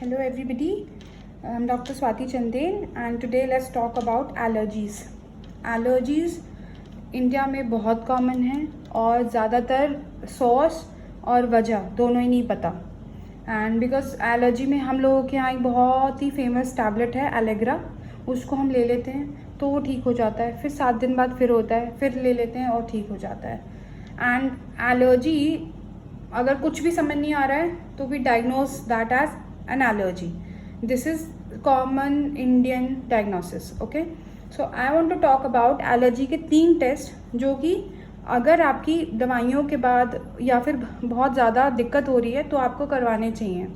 Hello everybody, I'm Dr. Swati Chandel and today let's talk about allergies. Allergies India में बहुत common है और ज़्यादातर सॉस और वजह दोनों ही नहीं पता। एंड बिकॉज एलर्जी में हम लोगों के यहाँ एक बहुत ही फेमस टैबलेट है एलेग्रा, उसको हम ले लेते हैं तो वो ठीक हो जाता है, फिर 7 दिन बाद फिर होता है, फिर ले लेते हैं और ठीक हो जाता है। एंड एलर्जी अगर कुछ भी समझ नहीं आ रहा है तो we diagnose that as an allergy. This is common Indian diagnosis. Okay, so I want to talk about allergy के 3 टेस्ट जो कि अगर आपकी दवाइयों के बाद या फिर बहुत ज़्यादा दिक्कत हो रही है तो आपको करवाने चाहिए.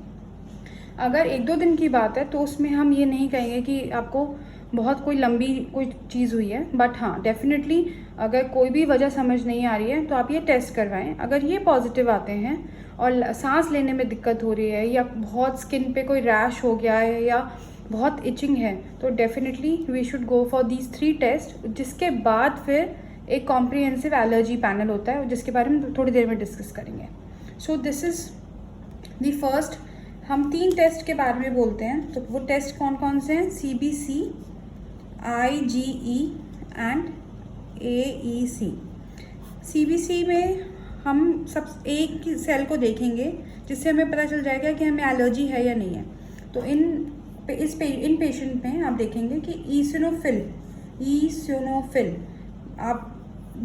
अगर 1-2 दिन की बात है तो उसमें हम ये नहीं कहेंगे कि आपको बहुत कोई लंबी कोई चीज़ हुई है, बट हाँ डेफिनेटली अगर कोई भी वजह समझ नहीं आ रही है तो आप ये टेस्ट करवाएं. अगर ये पॉजिटिव आते हैं और सांस लेने में दिक्कत हो रही है या बहुत स्किन पे कोई रैश हो गया है या बहुत इचिंग है तो definitely we should go for these 3 test. जिसके बाद फिर एक कॉम्प्रिहेंसिव एलर्जी पैनल होता है जिसके बारे में थोड़ी देर में डिस्कस करेंगे. So this is the first. हम 3 टेस्ट के बारे में बोलते हैं तो वो टेस्ट कौन कौन से हैं? CBC, IgE and AEC. CBC में हम सब एक सेल को देखेंगे जिससे हमें पता चल जाएगा कि हमें एलर्जी है या नहीं है. तो इन पेशेंट में आप देखेंगे कि ईसिनोफिल आप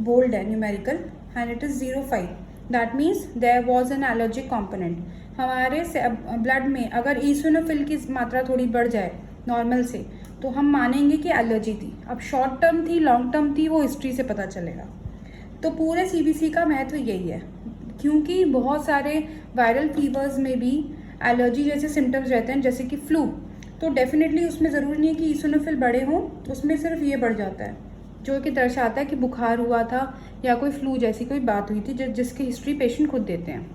बोल्ड है numerical and it is 0.5. That means there was an allergic component. हमारे ब्लड में अगर ईसिनोफिल की मात्रा थोड़ी बढ़ जाए नॉर्मल से तो हम मानेंगे कि एलर्जी थी. अब शॉर्ट टर्म थी लॉन्ग टर्म थी वो हिस्ट्री से पता चलेगा. तो पूरे CBC का महत्व यही है क्योंकि बहुत सारे वायरल फीवर्स में भी एलर्जी जैसे सिम्टम्स रहते हैं जैसे कि फ्लू. तो डेफिनेटली उसमें ज़रूरी नहीं है कि ईसिनोफिल बढ़े हों, उसमें सिर्फ ये बढ़ जाता है जो कि दर्शाता है कि बुखार हुआ था या कोई फ्लू जैसी कोई बात हुई थी जिसकी हिस्ट्री पेशेंट खुद देते हैं.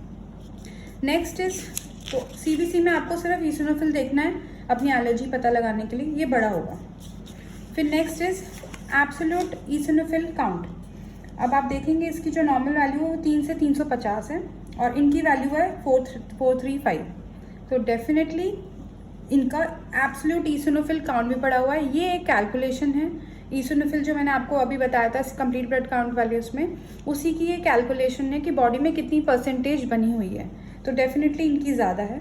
नेक्स्ट इज तो CBC में आपको सिर्फ ईसिनोफिल देखना है अपनी एलर्जी पता लगाने के लिए, ये बड़ा होगा. फिर next is absolute eosinophil count. अब आप देखेंगे इसकी जो नॉर्मल वैल्यू है वो 3 से 350 है और इनकी वैल्यू है 435. तो डेफिनेटली इनका एब्सोल्यूट ईसिनोफिल काउंट भी पड़ा हुआ है. ये एक कैलकुलेशन है. ईसिनोफिल जो मैंने आपको अभी बताया था कंप्लीट ब्लड काउंट वाले उसमें उसी की ये कैलकुलेशन है कि बॉडी में कितनी परसेंटेज बनी हुई है. तो डेफिनेटली इनकी ज़्यादा है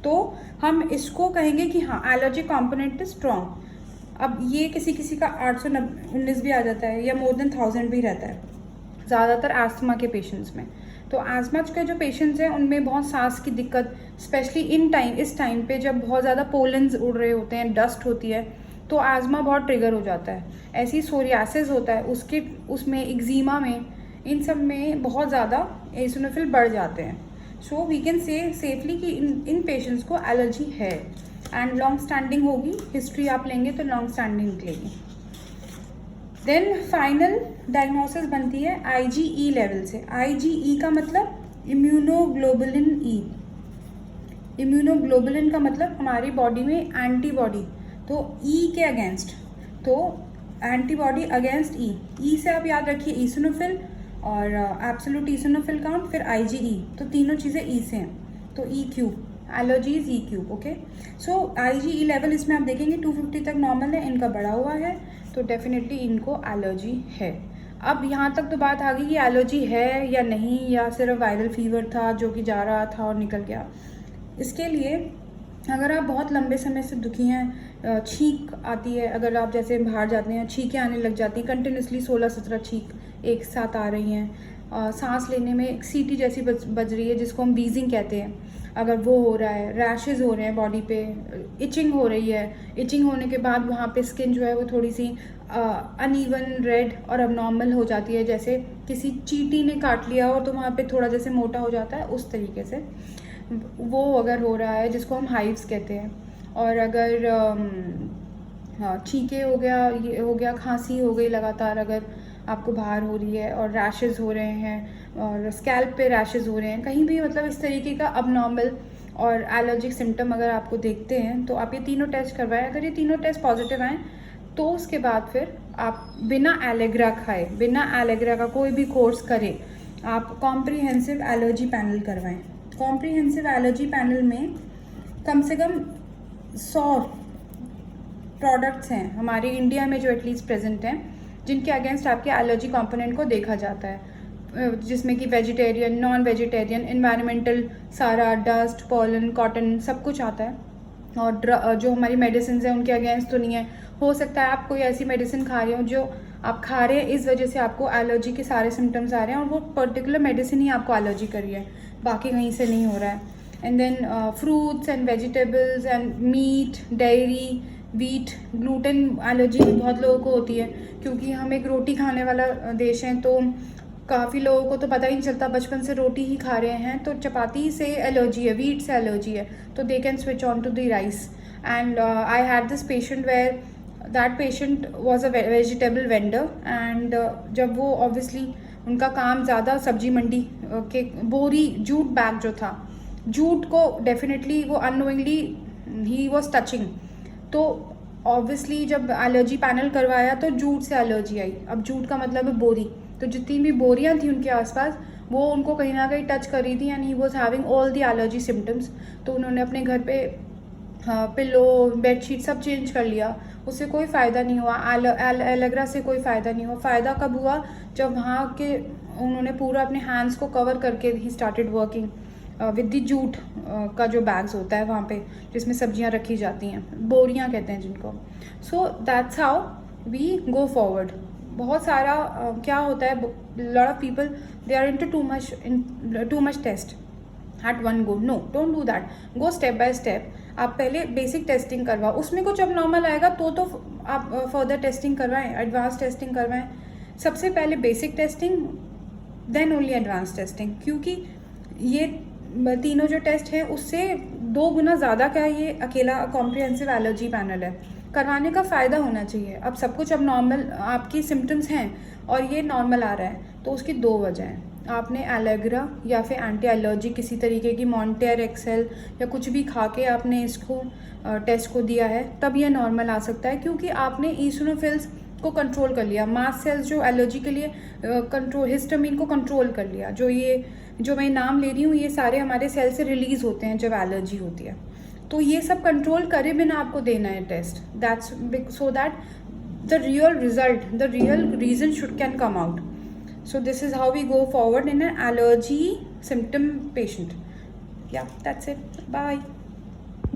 तो हम इसको कहेंगे कि हाँ एलर्जी कॉम्पोनेंट इज स्ट्रॉन्ग. अब ये किसी किसी का 819 भी आ जाता है या मोर देन 1000 भी रहता है ज़्यादातर आस्थमा के पेशेंट्स में. तो आस्थमा के जो पेशेंट्स हैं उनमें बहुत सांस की दिक्कत स्पेशली इस टाइम पे जब बहुत ज़्यादा पोलन्स उड़ रहे होते हैं, डस्ट होती है तो आस्थमा बहुत ट्रिगर हो जाता है. ऐसी सोरियासिस होता है उसमें एक्जिमा में इन सब में बहुत ज़्यादा ईसिनोफिल बढ़ जाते हैं. So we can say safely कि इन पेशेंट्स को एलर्जी है एंड लॉन्ग स्टैंडिंग होगी. हिस्ट्री आप लेंगे तो लॉन्ग स्टैंडिंग निकलेगी. देन फाइनल डायग्नोसिस बनती है IgE लेवल से. IgE का मतलब इम्यूनोग्लोबुलिन E. इम्यूनोग्लोबुलिन का मतलब हमारी बॉडी में एंटीबॉडी. तो E के अगेंस्ट तो एंटीबॉडी अगेंस्ट E से आप याद रखिए ईसिनोफिल और एब्सोल्यूट ईसिनोफिल काउंट फिर IgE. तो तीनों चीज़ें E से हैं तो EQ एलर्जीज EQ. ओके, सो IgE लेवल इसमें आप देखेंगे 250 तक नॉर्मल है, इनका बढ़ा हुआ है तो डेफिनेटली इनको एलर्जी है. अब यहाँ तक तो बात आ गई कि एलर्जी है या नहीं या सिर्फ वायरल फीवर था जो कि जा रहा था और निकल गया. इसके लिए अगर आप बहुत लंबे समय से दुखी हैं, छींक आती है, अगर आप जैसे बाहर जाते हैं छींकें आने लग जाती हैं कंटिन्यूसली 16-17 छींक एक साथ आ रही हैं, सांस लेने में एक सीटी जैसी बज रही है जिसको हम वीजिंग कहते हैं, अगर वो हो रहा है, रैशेज़ हो रहे हैं बॉडी पे, इचिंग हो रही है, इचिंग होने के बाद वहाँ पे स्किन जो है वो थोड़ी सी अनइवन रेड और अबनॉर्मल हो जाती है जैसे किसी चींटी ने काट लिया हो तो वहाँ पे थोड़ा जैसे मोटा हो जाता है उस तरीके से वो अगर हो रहा है जिसको हम हाइव्स कहते हैं. और अगर छींके हो गया, ये हो गया, खांसी हो गई लगातार अगर आपको बाहर हो रही है और रैशेज़ हो रहे हैं और स्कैल्प पे रैशेज़ हो रहे हैं कहीं भी, मतलब इस तरीके का अबनॉर्मल और एलर्जिक सिम्टम अगर आपको देखते हैं तो आप ये तीनों टेस्ट करवाएं. अगर ये तीनों टेस्ट पॉजिटिव आएँ तो उसके बाद फिर आप बिना एलेग्रा खाए, बिना एलेग्रा का कोई भी कोर्स करें, आप कॉम्प्रिहेंसिव एलर्जी पैनल करवाएं. कॉम्प्रिहेंसिव एलर्जी पैनल में कम से कम 100 प्रोडक्ट्स हैं हमारे इंडिया में जो एटलीस्ट प्रेजेंट हैं जिनके अगेंस्ट आपके एलर्जी कंपोनेंट को देखा जाता है, जिसमें कि वेजिटेरियन, नॉन वेजिटेरियन, इन्वायरमेंटल, सारा डस्ट, पॉलन, कॉटन सब कुछ आता है। और जो हमारी मेडिसिन हैं उनके अगेंस्ट तो नहीं है। हो सकता है आप कोई ऐसी मेडिसिन खा रहे हो जो आप खा रहे हैं इस वजह से आपको एलर्जी के सारे सिम्टम्स आ रहे हैं और वो पर्टिकुलर मेडिसिन ही आपको एलर्जी कर रही है, बाकी कहीं से नहीं हो रहा है। And then fruits and vegetables and meat, dairy, wheat, gluten allergy भी बहुत लोगों को होती है क्योंकि हम एक रोटी खाने वाला देश हैं, तो काफ़ी लोगों को तो पता ही नहीं चलता, बचपन से रोटी ही खा रहे हैं तो चपाती से एलर्जी है, वीट से एलर्जी है, तो they can switch on to the rice. And I had this patient where that patient was a vegetable vendor and जब वो ऑब्वियसली उनका काम ज़्यादा सब्जी मंडी के बोरी जूट बैग जो था, जूट को डेफिनेटली वो अननोइंगली ही वॉज टचिंग, तो ऑब्वियसली जब एलर्जी पैनल करवाया तो जूट से एलर्जी आई। अब जूट का मतलब है बोरी, तो जितनी भी बोरियां थी उनके आसपास वो उनको कहीं ना कहीं टच कर रही थी and he was having all the allergy symptoms. तो उन्होंने अपने घर पे पिलो, बेडशीट सब चेंज कर लिया, उससे कोई फ़ायदा नहीं हुआ। एलेग्रा से कोई फ़ायदा नहीं हुआ। फ़ायदा कब हुआ? जब वहाँ के उन्होंने पूरा अपने हैंड्स को कवर करके he started working with the jute का जो बैग्स होता है वहाँ पे जिसमें सब्जियाँ रखी जाती हैं, बोरियाँ कहते हैं जिनको। So that's how we go forward. बहुत सारा क्या होता है, lot of people they are into too much test at one go. No, don't do that, go step by step. आप पहले बेसिक टेस्टिंग करवाओ, उसमें कुछ अब नॉर्मल आएगा तो आप फर्दर टेस्टिंग करवाएं, एडवांस टेस्टिंग करवाएं। सबसे पहले basic testing, then only advance testing, क्योंकि ये तीनों जो टेस्ट है उससे 2 गुना ज़्यादा का ये अकेला कॉम्प्रिहेंसिव एलर्जी पैनल है। करवाने का फ़ायदा होना चाहिए। अब सब कुछ अब नॉर्मल आपकी सिम्टम्स हैं और ये नॉर्मल आ रहा है, तो उसकी 2 वजह हैं। आपने एलेग्रा या फिर एंटी एलर्जी किसी तरीके की मॉन्टेयर एक्सेल या कुछ भी खा के आपने इसको टेस्ट को दिया है, तब ये नॉर्मल आ सकता है, क्योंकि आपने ईसोनोफिल्स को कंट्रोल कर लिया, मास्ट सेल्स जो एलर्जी के लिए कंट्रोल, हिस्टामिन को कंट्रोल कर लिया। जो मैं नाम ले रही हूँ ये सारे हमारे सेल से रिलीज होते हैं जब एलर्जी होती है, तो ये सब कंट्रोल करे बिना आपको देना है test. That's so that the real result, the real reason can come out. So this is how we go forward in an allergy symptom patient. Yeah, that's it. Bye.